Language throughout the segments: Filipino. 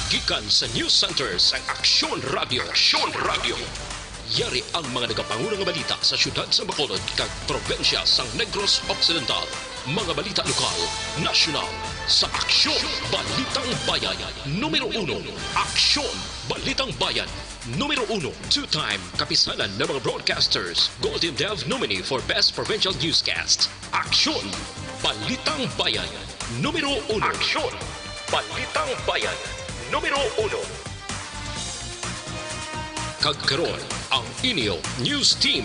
gikan sa News Center sa Aksyon Radio. Aksyon Radio. Yari ang mga nagapangulang balita sa syudad sa Bacolod kag probensya sa Negros Occidental. Mga balita lokal, nasyonal, sa Aksyon Balitang Bayan. Numero 1, Aksyon Balitang Bayan. Numero 1, two-time kapisanan ng mga broadcasters. Golden Dove nominee for Best Provincial Newscast. Aksyon Balitang Bayan. Numero 1. Aksyon Balitang Bayan. Numero 1. Kagkaroon ang inyo News Team.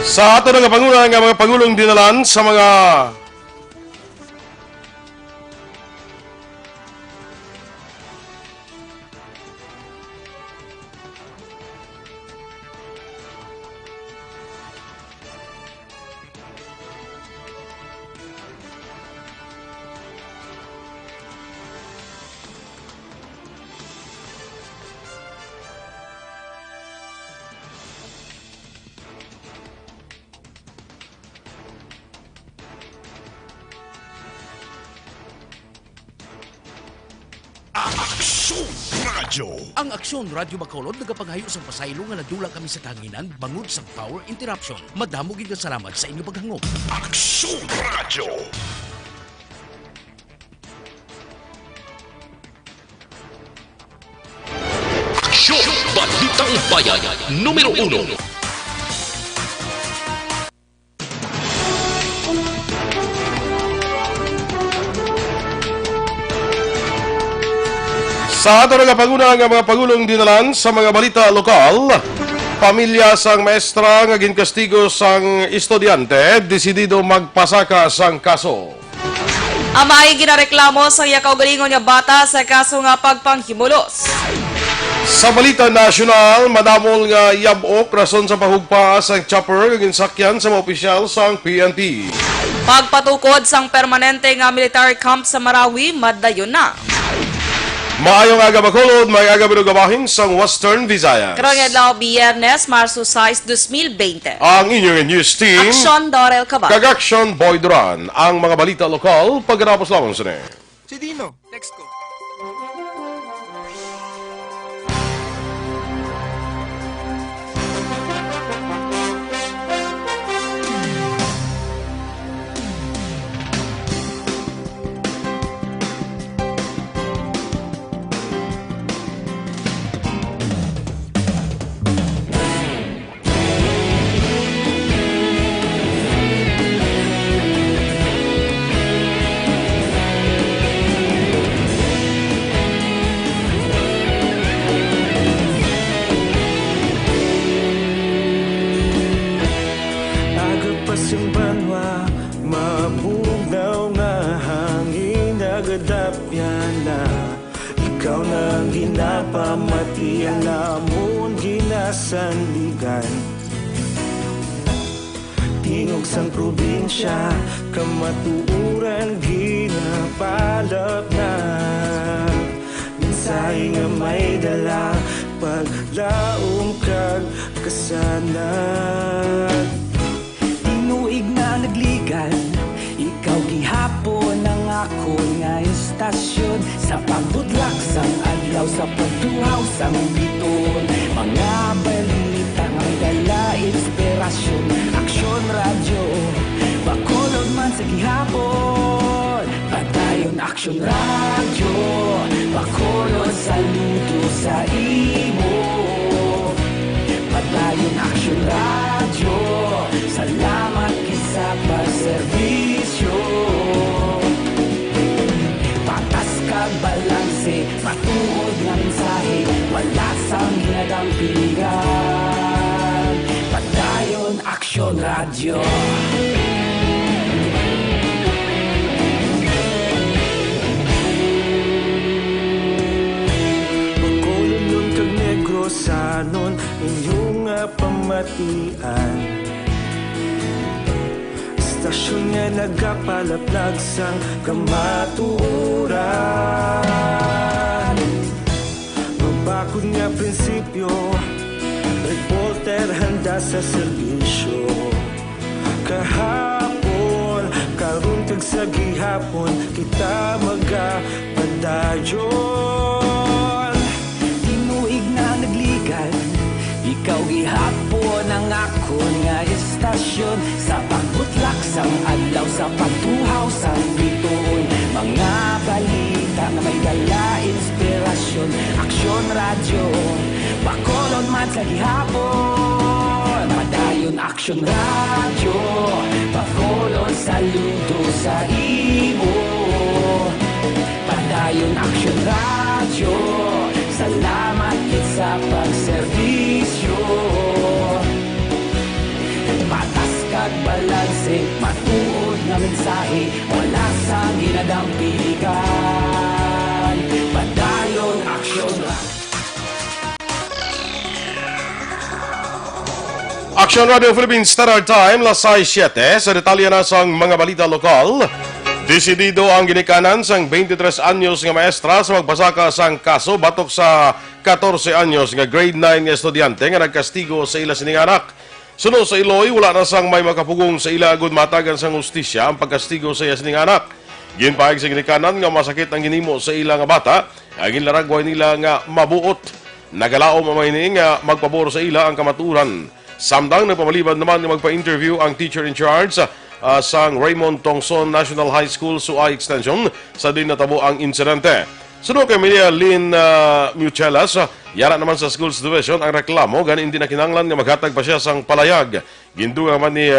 Sa ato nga pangulang nga mga pangulong dinalan sa mga Aksyon Radio. Ang Aksyon Radio Bacolod nagapanghayo sa pasaylo nga nadula kami sa tanginan bangod sa power interruption. Madamo gid nga salamat sa inyo paghangop. Aksyon Radio. Aksyon Balitang Bayan. Numero 1. sa ato nga pangulang nga mga pangulong dinalan sa mga balita lokal, pamilya sang maestra nga ginkastigo sang estudyante desidido magpasaka sang kaso. Amay ginareklamo sa iya kaugalingon nga bata sa kaso nga pagpanghimulos. Sa balita nasyonal, madamol nga yabok rason sa pahugpa sang chopper nga ginsakyan sa mga opisyal sang PNP. Pagpatukod sang permanente nga military camp sa Marawi, madayon na. Maayong aga Bacolod, may aga binugabahin sang Western Visayas. Karong adlaw Biyernes, Marso 6, 2020. Ang inyong news team, Aksyon Dorel Cabatu. kag Aksyon Boy Duran, ang mga balita lokal pagkatapos lamang sa ne. Si Dino, next ko. Ikaw nang ginapamati ang namon ginasandigan. Tingog sang probinsya, kamatuuran ginapalap na. Minsay nga may dala, paglaong kag kasanag. Tinuig na nagligan, ikaw gihapon ang ako nga istasyon. Sa pagbudlak sang adlaw, sa pagtuhaw sang biton. Mga balita nga dala inspirasyon. Aksyon Radio, Bacolod man sa gihapon. Padayon Aksyon Radio, Bacolod saludo sa imo. Padayon Aksyon Radio, salamat kisa pagserbisyo. Patas kag balanse, matuod nga mensahe, wala sang ginadampingan. Padayon Aksyon Radio. Bacolod nun kag Negros sanon inyong pamatian. Istasyon nga nagapalaplag sang kamaturan. Magbakod nga prinsipyo, revolte driver handa sa serbisyo. Kahapon, karuntag sa gihapon, kita magapadayon. Tinuig na nagligan, ikaw gihapon ang akon nga estasyon. Sa pagbutlak sang adlaw, sa pagtuhaw sang bituon, mga balita na may dala inspirasyon. Aksyon radyo, Bacolod man sa gihapon. Padayon Aksyon radyo, Bacolod saludo sa imo. Padayon Aksyon radyo, salamat kit sa pagserbisyo. Patas kag balanse, matuod nga mensahe, wala sa ginadampilikan. Padayon Aksyon radyo. Aksyon Radio Philippines Standard Time, las 6:07. Sa detalye na sang mga balita lokal, desidido ang ginikanan sang 23 anyos nga maestra sa magbasaka sang kaso batok sa 14 anyos nga grade 9 nga estudyante nga nagkastigo sa ila sining anak. Suno sa Iloy, wala na sang may makapugong sa ila agud matagan sang hustisya ang pagkastigo sa iya sining anak. Ginpahig sa ginikanan nga masakit ang ginimo sa ila nga bata, ang ginlaragway nila nga mabuot. Nagalaom mamay ni nga magpabor sa ila ang kamaturan. Samtang nagpamaliban naman nga magpa-interview ang teacher in charge sang Raymond Tongson National High School Suay Extension sa din natabo ang insidente. Sunod kay Maria Lynn Muchelas, yara naman sa Schools Division ang reklamo gan hindi na kinanglan nga maghatag pa siya sang palayag. Ginduga man ni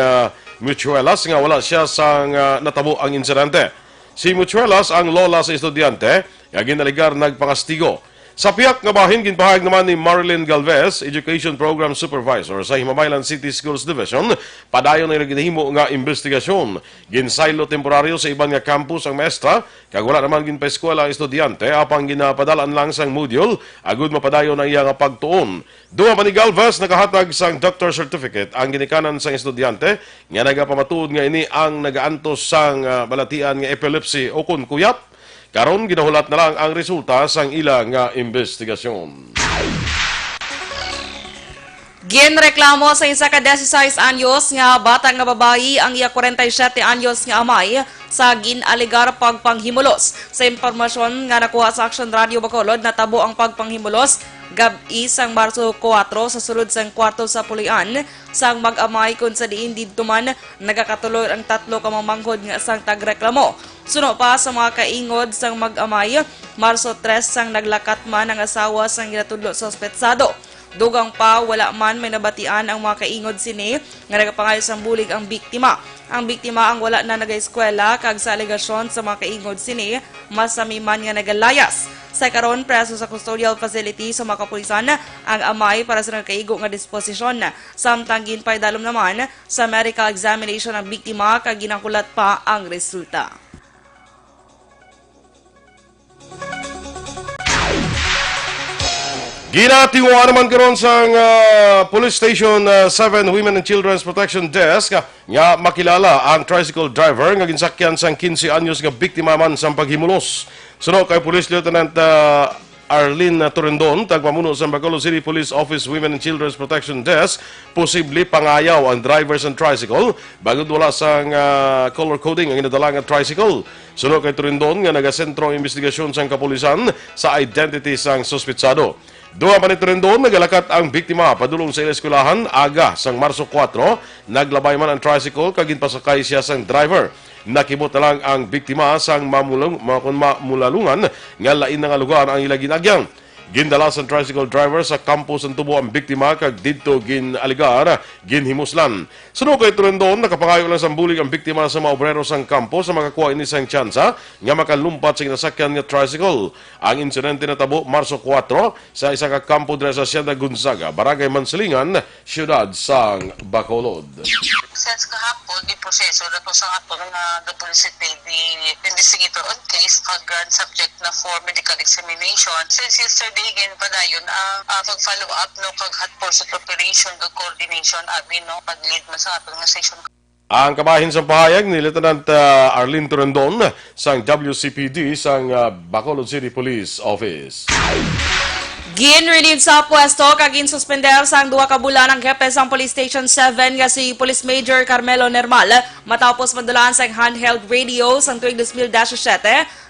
Muchelas nga wala siya sang natabo ang insidente. Si Muchelas ang lola sa estudyante nga ginaligar nagpangastigo. Sa piyak nga bahin, ginpahayag naman ni Marilyn Galvez, Education Program Supervisor sa Himamaylan City Schools Division, padayon na ginahimo nga investigasyon. Ginsaylo temporaryo sa iban nga campus ang maestra, kag wala naman ginpa-eskwela ang estudyante, apang ginapadalaan lang sang module, agud mapadayon ang iya nga pagtuon. Duha pa ni Galvez, nakahatag sang doctor certificate ang ginikanan sang estudyante, nga nagapamatuod nga ini ang nagaantos sang balatian nga epilepsy o kun kuyat. Karon ginahulat na lang ang resulta sang ilang nga investigasyon. Ginreklamo sa isa ka 16 anyos nga bata nga babayi ang iya 47 anyos nga amay sa ginaligar pagpanghimulos. Sa impormasyon nga nakuha sa Aksyon Radio Bacolod, natabo ang pagpanghimulos gabi sang Marso 4 sa sulod sang kwarto sa pulian sang mag-amay kun sa diin didto man nagakatuloy ang tatlo ka mamanghod nga sang tagreklamo. Suno pa sa mga kaingod sang mag-amay, Marso 3 sang naglakat man ang asawa sang ginatudlo sa ospetsado. Dugang pa, wala man may nabatian ang mga kaingod sini nga nagapangayos ang bulig ang biktima. Ang biktima ang wala na nag-eskwela kag sa alegasyon sa mga kaingod sini, masami man nga nagalayas. Sa karon preso sa custodial facility sa mga kapulisan ang amay para sa nagkaigo nga disposisyon. Samtang ginpay dalom naman sa medical examination ng biktima kag ginakulat pa ang resulta. Ginatiwaan naman karon sang Police Station 7 Women and Children's Protection Desk nga makilala ang tricycle driver nga ginsakyan sang 15 anyos nga biktima man sang paghimulos. Suno kay Police Lieutenant Arlene Torrendon, tagpamuno sa Bacolod City Police Office Women and Children's Protection Desk, posible pangayaw ang drivers ng tricycle bagod wala sang color coding ang inadala nga tricycle. Suno kay Torrendon nga nagasentro ang investigasyon sang kapulisan sa identity sang suspitsado. Duha pa ni Torrendon, nagalakat ang biktima padulong sa eskwelahan aga sang Marso 4, naglabay man ang tricycle kag ginpasakay siya sang driver. Nakibot na lang ang biktima sang mamulalungan nga lain nga lugar ang ila ginagyang. Gindala sa tricycle driver sa campus ang tubo ang biktima kag didto ginaligar ginhimuslan. Suno kay Torrendon, nakapangayo lang sa bulig ang biktima sa mga obrero sang campus sa makakuha ini sang tsansa nga makalumpat sa ginasakyan nga tricycle. Ang insidente natabo Marso 4 sa isa ka kampo dira sa Hacienda Gonzaga, Barangay Mansilingan, siyudad sang Bacolod. Since kahapon, di proseso na to sa ato nga the investigator on case kag grand subject na for medical examination. Since yesterday, again padayon ang pag-follow up no kag hot pursuit operation kag coordination abi no pag-lead man sa ato nga session. Ang kabahin sa pahayag ni Lieutenant Arlene Torrendon sang WCPD sang Bacolod City Police Office. Gin-relieve sa pwesto kag insuspender sang duha ka bulan ang hepe sang Police Station 7 nga si Police Major Carmelo Nermal matapos madulaan sa handheld radio sang tuig 2017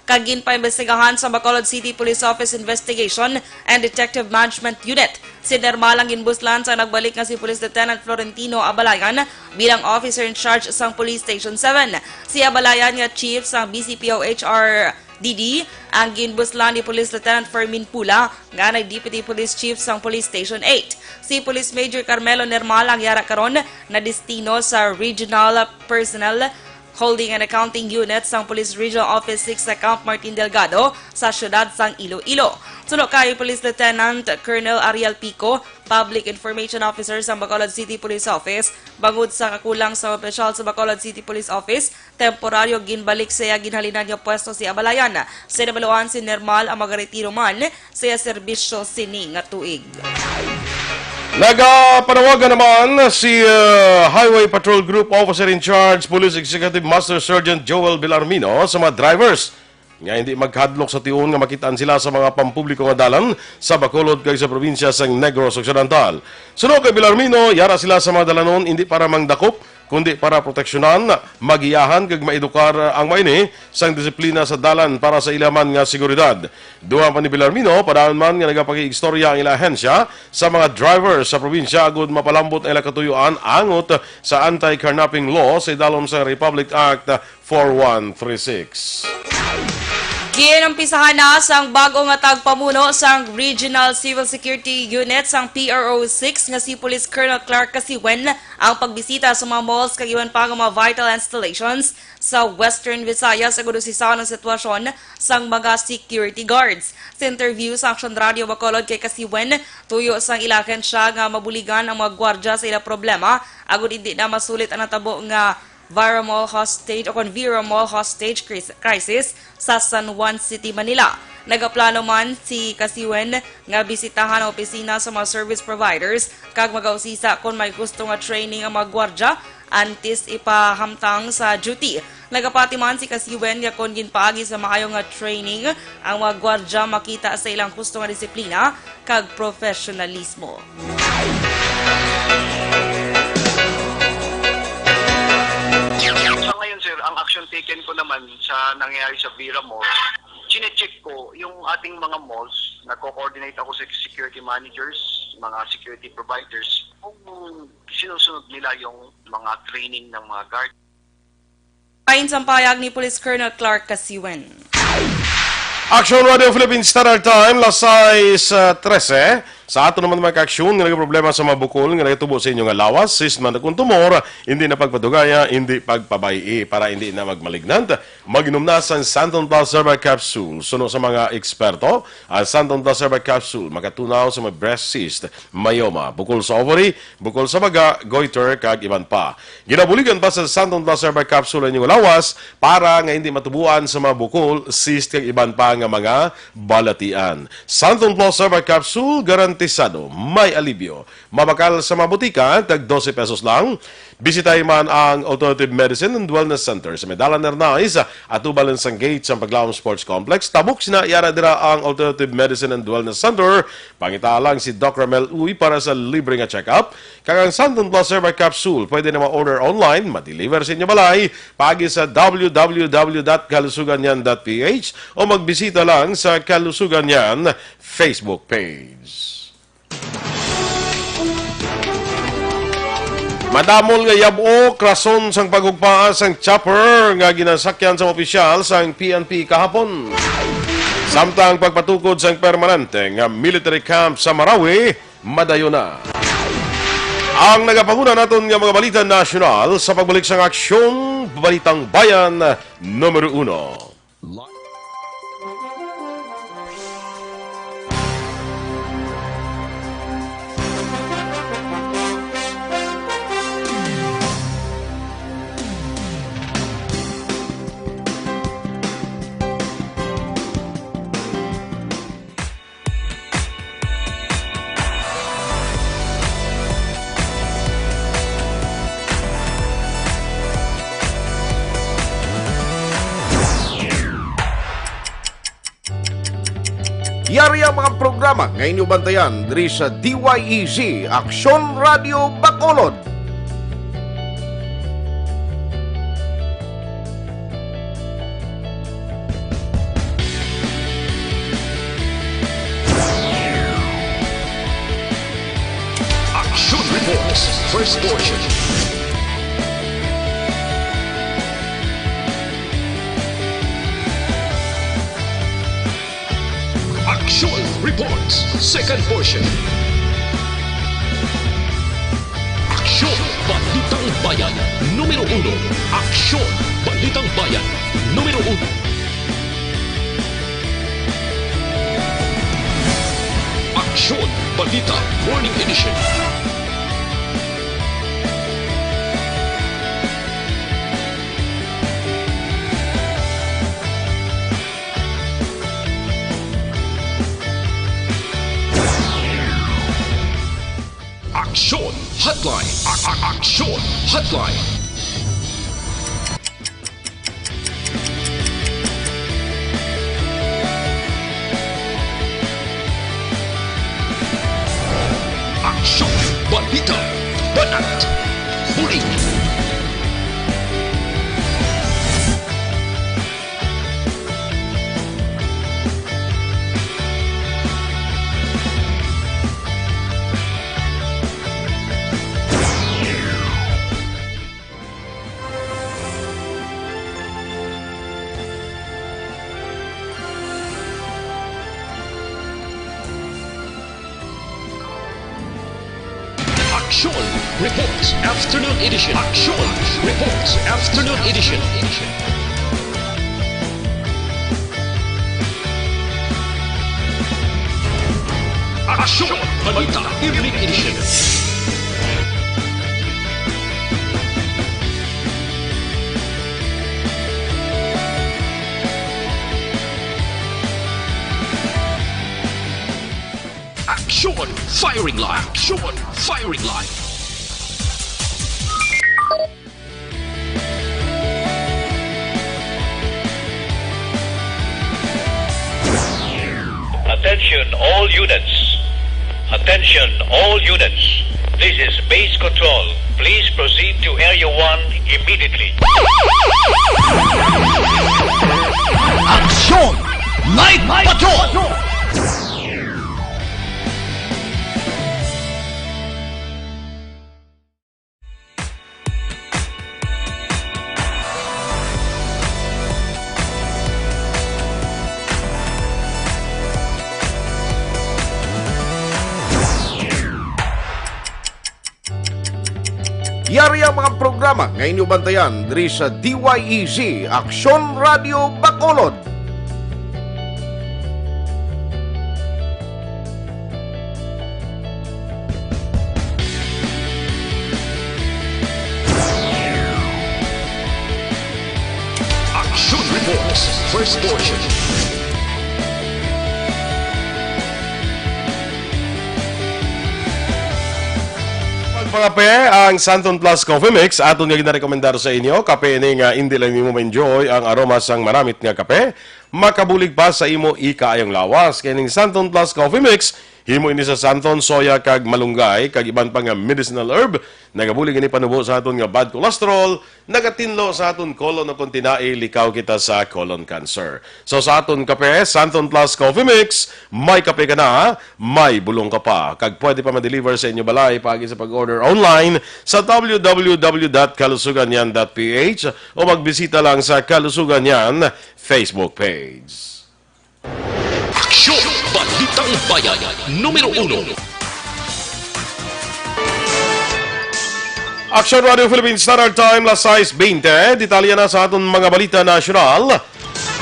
kag ginpaimbestigahan sa Bacolod City Police Office Investigation and Detective Management Unit. Si Nermal ang ginbuslan sa nagbalik nga si Police Lieutenant Florentino Abalayan bilang officer in charge sang Police Station 7. Si Abalayan nga chief sang BCPO HR DD ang ginbuslan ni Police Lieutenant Fermin Pula nga Deputy Police Chief sang Police Station 8. Si Police Major Carmelo Nermal ang yara karon na destino sa Regional Personnel Holding and Accounting Unit sang Police Regional Office 6 sa Camp Martin Delgado sa syudad sang Iloilo. Sunod kay Police Lieutenant Colonel Ariel Pico, Public Information Officer sa Bacolod City Police Office, bangod sa kakulang sa opisyal sa Bacolod City Police Office, temporaryo ginbalik siya ginhalinan nga pwesto si Abalayan. Sinabaluan si Nermal ang magaretiro man siya serbisyo sini nga tuig. Nagapanawagan naman si Highway Patrol Group Officer in Charge, Police Executive Master Sergeant Joel Villarmino sa mga drivers nga hindi maghadlok sa tiyon nga makitaan sila sa mga pampubliko nga dalan sa Bacolod kag sa probinsya sang Negros Occidental. Sunod kay Villarmino, yara sila sa mga dalanon hindi para mangdakop kundi para proteksyonan, magiyahan kag maedukar ang maini sang disiplina sa dalan para sa ilaman nga seguridad. Duha pa ni Villarmino, padaan man nga nagapaki-istorya ang ila ahensya sa mga drivers sa probinsya agud mapalambot ang ila katuyuan angot sa anti-carnapping law sa idalom sa Republic Act 4136. Ginumpisahan na sang bago nga tagpamuno sang Regional Civil Security Unit sang PRO6 nga si Police Colonel Clark Kasiwen ang pagbisita sa mga malls kag iwan pa nga mga vital installations sa Western Visayas agud usisaon ang sitwasyon sang mga security guards. Sa interview sa Aksyon Radio Bacolod kay Kasiwen, tuyo sang ilaken siya nga mabuligan ang mga gwardya sa ila problema agud hindi na masulit ang natabo nga Vira Mall hostage crisis sa San Juan City, Manila. Nagaplano man si Kasiwen nga bisitahan ang opisina sa mga service providers kag magausisa kung may gusto nga training ang mga gwardya antes ipahamtang sa duty. Nagapati man si Kasiwen nga kung ginpaagi sa maayo nga training ang mga gwardya makita sa ilang gusto nga disiplina kag professionalismo. Sa ngayon sir, ang action taken ko naman sa nangyayari sa Vira Mall, chinecheck ko yung ating mga malls, nagko-coordinate ako sa security managers, mga security providers, kung sinusunod nila yung mga training ng mga guard. Ayon sa payag ni Police Colonel Clark Kasiwen. Aksyon Radio Philippines Standard Time, las 6:13. Sa ato naman mga ka-aksyon, nga problema sa mga bukol, nga nagtubo sa inyo nga lawas, sis man kung tumor, hindi na pagpadugaya, hindi pagpabayi, para hindi na magmalignant. Mag-inom na sa Santon Plus Herbal Capsule. Suno sa mga eksperto, ang Santon Plus Herbal Capsule, makatunaw sa mga breast cyst, myoma, bukol sa ovary, bukol sa baga, goiter, kag iban pa. Ginabuligan pa sa Santon Plus Herbal Capsule ang inyong lawas, para nga hindi matubuan sa mga bukol, cyst, kag iban pa nga mga balatian. Santon Plus Herbal Capsule, garantisado, may alibyo. Mabakal sa mga butika, tag 12 pesos lang. Bisitahin man ang Alternative Medicine and Wellness Center sa Medalla Nernais at ubalan sang gate sa Paglaom Sports Complex. Tabuk sinayara dira ang Alternative Medicine and Wellness Center. Pangita lang si Dr. Mel Uy para sa libre nga check-up. Kag ang Santon Plus Herbal Capsule, pwede na ma-order online, ma-deliver sa inyo balay, pagi sa www.kalusuganyan.ph o magbisita lang sa Kalusuganyan Facebook page. Madamol nga yabok rason sang pagugpaas sang chopper nga ginasakyan sa opisyal sang PNP kahapon. Samtang pagpatukod sang permanente nga military camp sa Marawi, madayon na. Ang nagapanguna naton nga mga balita nasyonal sa pagbalik sang aksyon, Balitang Bayan, Numero 1. Yari ang mga programa ngayon nyo bantayan diri sa DYEZ Aksyon Radio Bacolod. Aksyon Reports, first portion. Aksyon Reports, second portion. Aksyon Balitang Bayan, Numero 1. Aksyon Balitang Bayan, Numero 1. Aksyon Balita Morning Edition. Aksyon Hotline. Aksyon Hotline. Aksyon Balita Banat Huli. Aksyon Reports Afternoon Edition. Aksyon Reports Afternoon Edition. Aksyon Balita Evening Edition. Aksyon Firing Line. Aksyon Firing Line. Attention all units. Attention all units. This is base control. Please proceed to Area 1 immediately. Aksyon Night Patrol! Yari ang mga programa ngayon nyo bantayan diri sa DYEZ Aksyon Radio Bacolod. Aksyon Reports first portion. Mga kape, ang Santon Plus Coffee Mix aton nga ginarekomendar sa inyo. Kape ini nga hindi lang nimo ma-enjoy ang aroma sang maramit nga kape, makabulig pa sa imo ikaayong lawas. Kining Santon Plus Coffee Mix himo ini sa santon, soya kag malunggay kag iban pa nga medicinal herb. Nagabulig ini panubo sa aton nga bad cholesterol, nagatinlo sa aton colon o kontinai, likaw kita sa colon cancer. So sa aton kape, Santon Plus Coffee Mix, may kape ka na, may bulong ka pa. Kag pwede pa ma-deliver sa inyo balay pagi sa pag-order online sa www.kalusuganyan.ph o magbisita lang sa Kalusugan Yan Facebook page. Aksyon Balitang Bayan, Numero 1. Aksyon Radio Philippines Standard Time, las 6:20. Detalya na sa aton mga balita nasyonal.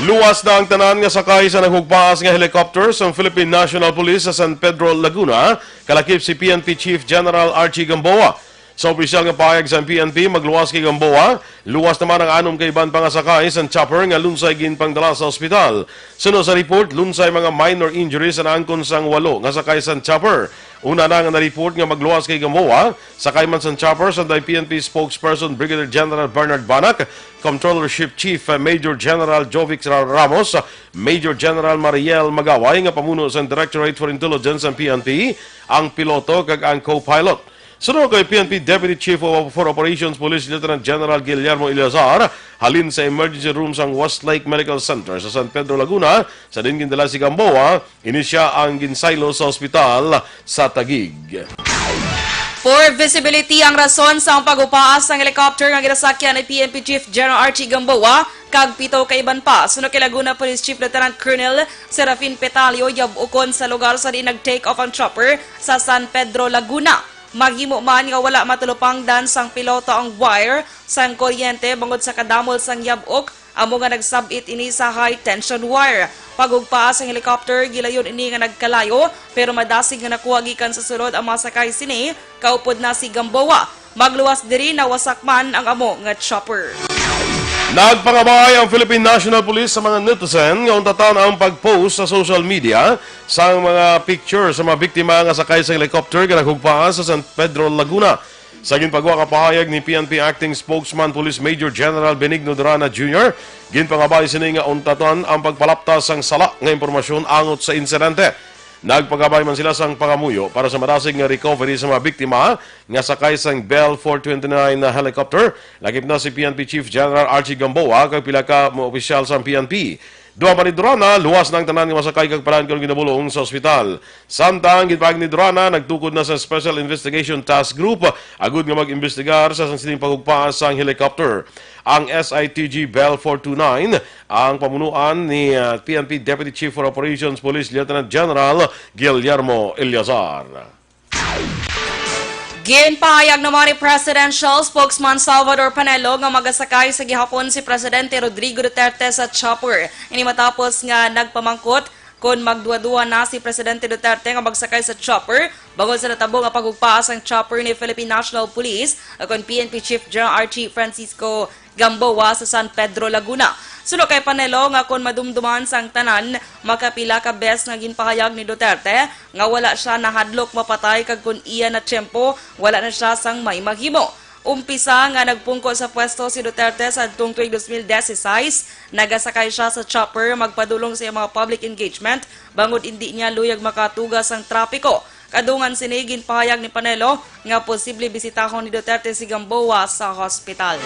Luwas na ang tanan nga sakay sa naghugpaas nga helicopter sa Philippine National Police sa San Pedro, Laguna, kalakip si PNP Chief General Archie Gamboa. Sa opisyal nga pahayag sa PNP, magluwas kay Gamboa. Luwas naman ang anom kay iban pangasakay sa chopper nga lunsay ginpangdala sa ospital. Sunod sa report, lunsay mga minor injuries sa naangkon sang 8 nga sakay sa chopper. Una na nga na-report nga magluwas kay Gamboa, sakay man sa chopper sa PNP spokesperson Brigadier General Bernard Banac, Controllership Chief Major General Jovic Ramos, Major General Mariel Magaway nga pamuno sa Directorate for Intelligence ng PNP, ang piloto kag ang co-pilot. Sunod kay PNP Deputy Chief for Operations Police Lieutenant General Guillermo Eleazar, halin sa emergency room sa Westlake Medical Center sa San Pedro, Laguna, sa din gindala si Gamboa, inisya ang ginsaylo sa ospital sa Taguig. For visibility ang rason sa pag-upaas ng helicopter nga ginasakyan ni PNP Chief General Archie Gamboa, kag pito ka iban pa. Sunod kay Laguna Police Chief Lieutenant Colonel Serafin Petalio, yabukon sa lugar sa di nag-take off ang chopper sa San Pedro, Laguna. Maghimo man nga wala matulupang dan sang piloto ang wire sang kuryente bangod sa kadamol sang yabok amo nga nagsabit ini sa high tension wire. Pagugpaas ang helicopter gilayon ini nga nagkalayo pero madasig nga nakuha gikan sa sulod ang masakay sini kaupod na si Gamboa. Magluwas diri na wasak man ang amo nga chopper. Nagpangabay ang Philippine National Police sa mga netizen nga untatan ang pag-post sa social media sa mga picture sa mga biktima nga sakay sa helicopter nga naghugpaan sa San Pedro, Laguna. Sa ginpagawa kapahayag ni PNP Acting Spokesman Police Major General Benigno Duran Jr., ginpangabay sini nga untatan ang pagpalaptas sang sala nga impormasyon angot sa insidente. Nagpagabay man sila sang pangamuyo para sa madasig nga recovery sa mga biktima nga sakay sang Bell 429 na helicopter. Lakip na si PNP Chief General Archie Gamboa kag pila ka mga opisyal sa PNP. Duha pa ni Durana, luwas ng tanan nga masakay kag paran kung ginabulong sa ospital. Samtang gitpag ni Durana, nagtukod na sa Special Investigation Task Group agud nga mag-imbestigar sa sining pagugpaas sang helicopter. Ang SITG Bell 429 ang pamunuan ni PNP Deputy Chief for Operations Police Lieutenant General Guillermo Eleazar. Ginpahayag naman ni Presidential Spokesman Salvador Panelo nga magasakay sa gihapon si Presidente Rodrigo Duterte sa chopper. Ini matapos nga nagpamangkot kung magduwa-duwa na si Presidente Duterte nga magsakay sa chopper bangod sa natabo nga pagugpaas ang chopper ni Philippine National Police kung PNP Chief General Archie Francisco Gamboa sa San Pedro, Laguna. Suno kay Panelo nga kung madumduman sang tanan, makapila ka bes nga ginpahayag ni Duterte nga wala siya nahadlok mapatay kag kun iya na tiyempo, wala na siya sang may maghimo. Umpisa nga nagpungko sa pwesto si Duterte sa tuong 2016, nagasakay siya sa chopper magpadulong sa mga public engagement bangod hindi niya luyag makatugas ang trapiko. Kadungan sini ginpahayag ni Panelo nga posible bisitahon ni Duterte si Gamboa sa hospital.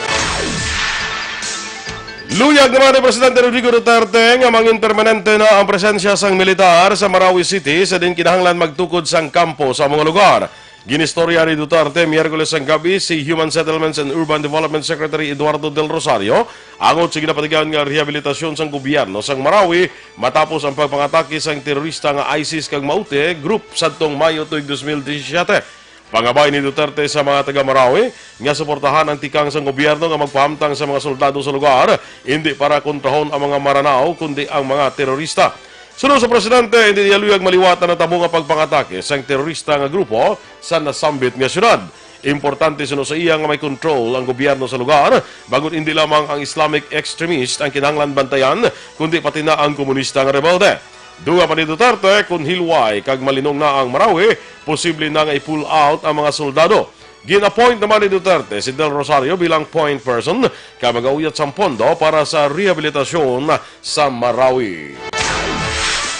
Luyag naman ni Presidente Rodrigo Duterte nga mangin permanente na ang presensya sang militar sa Marawi City sa din kinahanglan magtukod sang kampo sa mga lugar. Ginistorya ni Duterte Miyerkules ang gabi si Human Settlements and Urban Development Secretary Eduardo Del Rosario angot sa ginapatigan nga rehabilitasyon sang gobyerno sang Marawi matapos ang pagpangatake sang terorista nga ISIS kag Maute group sadtong Mayo tuig 2017. Pangabay ni Duterte sa mga taga-Marawi nga suportahan ang tikang sa gobyerno nga magpahamtang sa mga soldado sa lugar, hindi para kontrahon ang mga Maranao kundi ang mga terorista. Sunod sa Presidente, hindi niya luyag maliwatan na tabo nga pagpangatake sa terorista nga grupo sa nasambit nga syudad. Importante sunod sa iya nga may control ang gobyerno sa lugar, bagot hindi lamang ang Islamic extremist ang kinahanglan bantayan, kundi pati na ang komunista nga rebelde. Duga pa ni Duterte kung hilway kag malinong na ang Marawi, posible na nga i-pull out ang mga soldado. Gin-appoint naman ni Duterte si Del Rosario bilang point person kaya mag-auyat sa pondo para sa rehabilitasyon sa Marawi.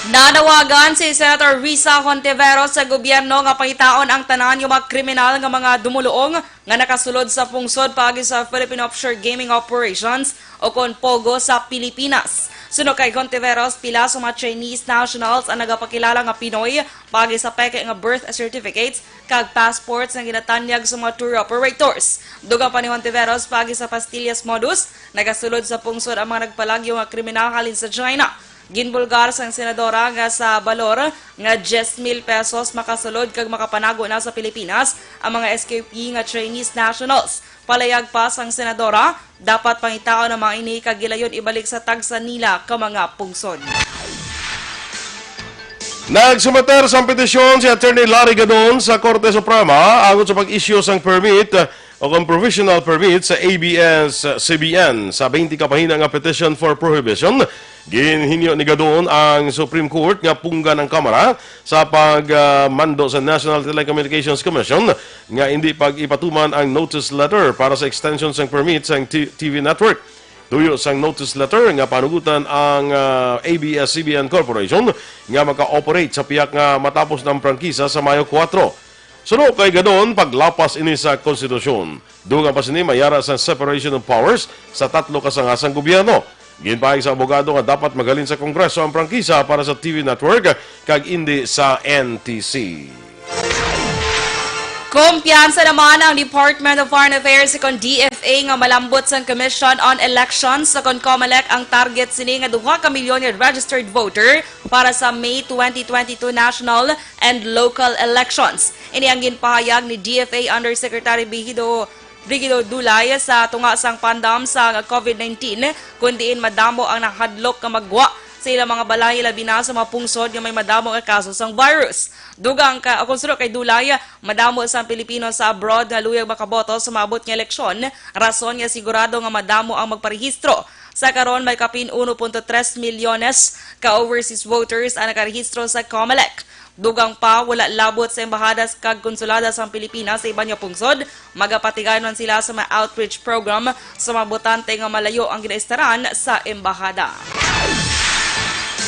Nanawagan si Senator Risa Hontiveros sa gobyerno nga pangitaon ang tanan yung mga kriminal nga mga dumuluong nga nakasulod sa pungsod paagi sa Philippine Offshore Gaming Operations o kon POGO sa Pilipinas. Suno kay Hontiveros, pila sa mga Chinese nationals ang nagapakilala nga Pinoy paagi sa peke nga birth certificates kag passports nga ginatanyag sa mga tour operators. Dugang pa ni Hontiveros paagi sa pastillas modus, nagasulod sa pungsod ang mga nagpalagyo nga kriminal halin sa China. Ginbulgar sang senadora nga sa balor nga 10,000 pesos makasulod kag makapanago na sa Pilipinas ang mga SKP nga Chinese nationals. Palayag pa sang senadora, dapat pangitaon ang mga ini kag gilayon ibalik sa tagsa nila ka mga pungsod. Nagsumater sa petisyon si Attorney Larry Gadon sa Korte Suprema agot sa pag-issue sang permit o kung provisional permit sa ABS-CBN sa 20 kapahina nga petition for prohibition Ginhinyo ni Gadon ang Supreme Court nga punggan ang Kamara sa pagmando sa National Telecommunications Commission nga hindi pag-ipatuman ang notice letter para sa extension sang permit sang TV network. Tuyo sang notice letter nga panugutan ang ABS-CBN Corporation nga maka-operate sa piyak nga matapos ng prangkisa sa Mayo 4. Suno kay Gadon paglapas ini sa konstitusyon. Dugang pa sini mayara sa separation of powers sa tatlo kasangasang gobyerno. Ginpahig sa abogado nga dapat magalin sa Kongreso ang prangkisa para sa TV network kag hindi sa NTC. Kumpiyansa naman ang Department of Foreign Affairs kon DFA nga malambot sa Commission on Elections sa kon COMELEC ang target sini nga 2 ka milyon nga registered voter para sa May 2022 national and local elections. Ini ang ginpahayag ni DFA Undersecretary Brigido Dulay sa tunga sang pandam sa COVID-19 kundiin madamo ang nakahadlok nga magwa sa ilang mga balay labi na sa mga pungsod nga may madamo nga kaso sang virus. Dugang konsulo kay Dulay, madamo sa Pilipino sa abroad nga luyag makaboto sa maabot nga eleksyon, rason nga sigurado nga madamo ang magparehistro. Sa karon may kapin 1.3 milyones ka overseas voters ang nakarehistro sa COMELEC. Dugang pa, wala labot sa embahada kag konsulada sa Pilipinas sa iban nga pungsod. Magapatiganon sila sa mga outreach program sa mga botante nga malayo ang ginaistaran sa embahada.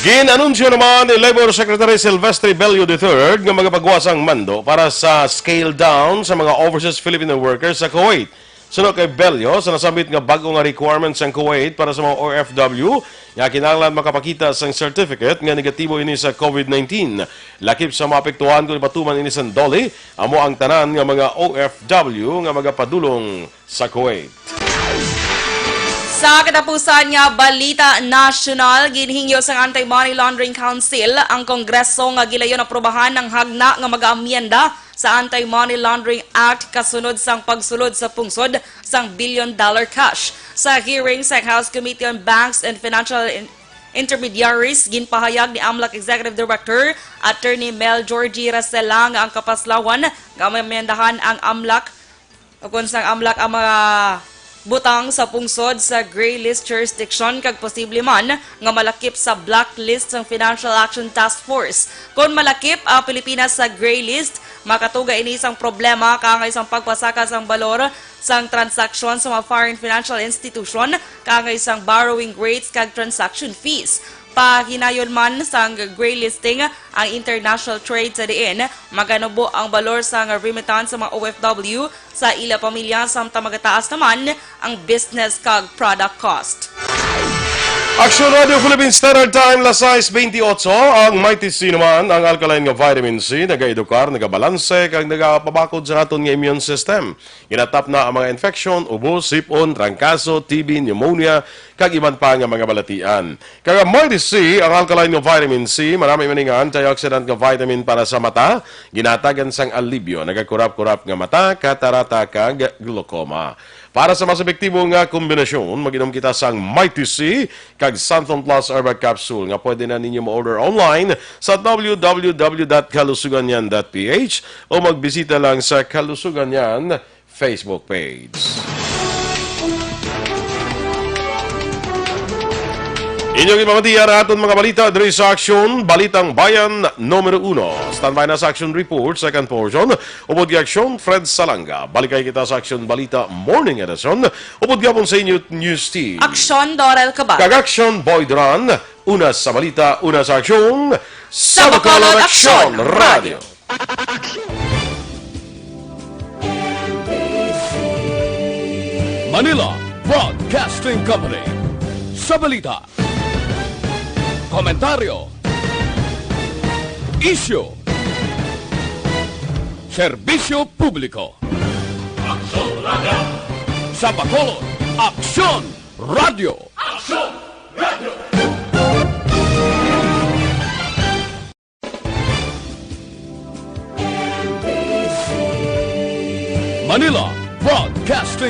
Ginanunsyo naman ni Labor Secretary Silvestre Bello III nga magapagwasang mando para sa scale down sa mga overseas Filipino workers sa Kuwait. Sunod kay Bello, sa nasabit nga bago nga requirements ng Kuwait para sa mga OFW, nga kinahanglan makapakita sang certificate nga negatibo ini sa COVID-19. Lakip sa maapektuhan kung ipatuman ini sa doli, amo ang tanan nga mga OFW nga magapadulong sa Kuwait. Sa katapusan nga balita national, ginhingyo sa Anti-Money Laundering Council ang Kongreso nga gilayon aprobahan ng hagna nga mag-aamyenda sa Anti-Money Laundering Act kasunod sang pagsulod sa pungsod sang $1 billion cash. Sa hearing sa House Committee on Banks and Financial Intermediaries, ginpahayag ni AMLAC Executive Director Attorney Mel Georgie Rastela nga ang kapaslawan nga mamendahan ang AMLAC o kung sang AMLAC ang mga butang sa pungsod sa gray list jurisdiction kag posible man nga malakip sa blacklist ng Financial Action Task Force. Kung malakip ang Pilipinas sa gray list, makatuga ini isang problema kangay isang pagpasaka sang balor sang transaksyon sa mga foreign financial institution kangay isang borrowing rates kag transaction fees. Pahinayon man sang gray listing ang international trade sa diin, maganubo ang balor sang remittance sa mga OFW sa ila pamilya samtang magataas naman ang business kag product cost. Aksyon Radio Philippine Standard Time, las 6:28, ang Mighty C naman, ang alkaline nga vitamin C, nag-edukar, nag-balanse, kag nagapabakod sa aton nga immune system. Ginatap na ang mga infection, ubo, sipon, trangkaso, TB, pneumonia, kag iban pa nga mga balatian. Kag ang Mighty C, ang alkaline nga vitamin C, marami maningan, antioxidant nga vitamin para sa mata, ginatagan sang alibyo, nagakurap-kurap nga mata, katarata, kag glaucoma. Para sa mas epektibo nga kombinasyon, mag-inom kita sang Mighty C kag Santon Plus Herbal Capsule nga pwede na ninyo ma-order online sa www.kalusuganyan.ph o magbisita lang sa Kalusuganyan Facebook page. Inyong ipamatiyan aton mga balita diri sa Aksyon, Balitang Bayan, Numero 1. Standby na sa Aksyon Report, second portion. Upod kay Aksyon, Fred Salanga. Balikay kita sa Aksyon Balita Morning Edition. Upod ka sa inyo News Team. Aksyon, Dorel, Cabatu. Kag Aksyon, Boy Duran. Una sa balita, una sa Aksyon. Sa Bacolod Aksyon Radio. Manila Broadcasting Company. Sa balita, komentaryo, isyu, serbisyo publiko. Aksyon Radio. Sa Bacolod, Aksyon Radio. Aksyon Radio. Manila Broadcasting